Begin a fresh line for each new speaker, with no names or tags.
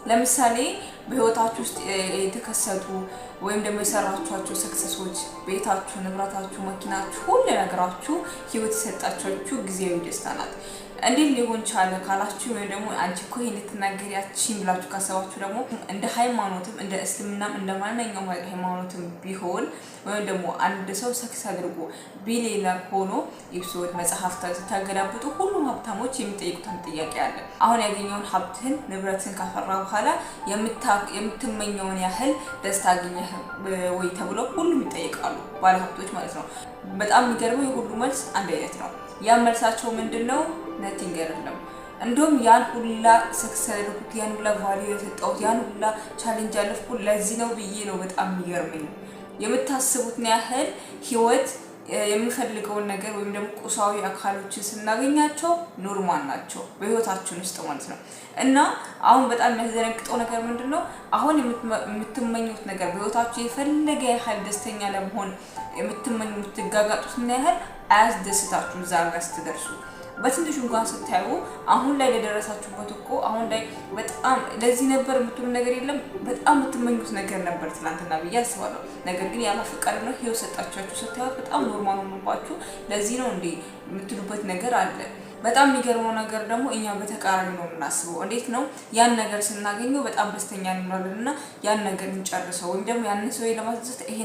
ለምሳሌ በህይወታችሁ ውስጥ የተከሰቱ ወይም ደግሞ የሰራችኋቸው ሰክሰሶች ቤታችሁ፣ ንብረታችሁ፣ መኪናችሁ፣ ሁሉ ነገራችሁ ህይወት የሰጣችሁ ጊዜያዊ ደስታ ናት። እንዴት ሊሆን ቻለ ካላችሁ ወይም ደግሞ አንቺ እኮ ይሄን ልትናገሪ ያቺን ብላችሁ ካሰባችሁ ደግሞ እንደ ሃይማኖትም እንደ እስልምናም እንደ ማንኛውም ሃይማኖትም ቢሆን ወይም ደግሞ አንድ ሰው ሰክሰስ አድርጎ ቢሊየነር ሆኖ ኤፒሶድ መጽሐፍ ታገዳብጡ ሁሉም ሀብታሞች የሚጠይቁትን ጥያቄ አለ። አሁን ያገኘውን ሀብትህን ንብረትን ካፈራ በኋላ የምትመኘውን ያህል ደስታ አገኘህ ወይ ተብሎ ሁሉም ይጠይቃሉ፣ ባለሀብቶች ማለት ነው። በጣም የሚገርመው የሁሉ መልስ አንድ አይነት ነው። ያ መልሳቸው ምንድነው? ነቲንግ አይደለም። እንደውም ያን ሁላ ሰክሰስ ያደረኩት ያን ሁላ ቫልዩ የሰጠሁት ያን ሁላ ቻሌንጅ ያለፍኩት ለዚህ ነው ብዬ ነው። በጣም የሚገርመኝ የምታስቡትን ያህል ህይወት የሚፈልገውን ነገር ወይም ደግሞ ቁሳዊ አካሎችን ስናገኛቸው ኖርማል ናቸው በህይወታችን ውስጥ ማለት ነው። እና አሁን በጣም የሚያስደነግጠው ነገር ምንድነው? አሁን የምትመኙት ነገር በህይወታችሁ የፈለገ ያህል ደስተኛ ለመሆን የምትጋጋጡት ያህል አያስደስታችሁ እዛ ጋር ስትደርሱ። በትንሹ እንኳን ስታዩ አሁን ላይ ለደረሳችሁበት እኮ አሁን ላይ በጣም ለዚህ ነበር የምትሉ ነገር የለም። በጣም የምትመኙት ነገር ነበር ትናንትና ብዬ አስባለሁ። ነገር ግን ያለ ፍቃድ ነው ህይወት ሰጣችሁ ስታዩ በጣም ኖርማል ሆኖባችሁ ለዚህ ነው እንዴ የምትሉበት ነገር አለ። በጣም የሚገርመው ነገር ደግሞ እኛ በተቃራኒ ነው የምናስበው። እንዴት ነው ያን ነገር ስናገኘው በጣም ደስተኛ እንሆናለን እና ያን ነገር እንጨርሰው ወይም ደግሞ ያን ሰው ለማስደሰት ይሄ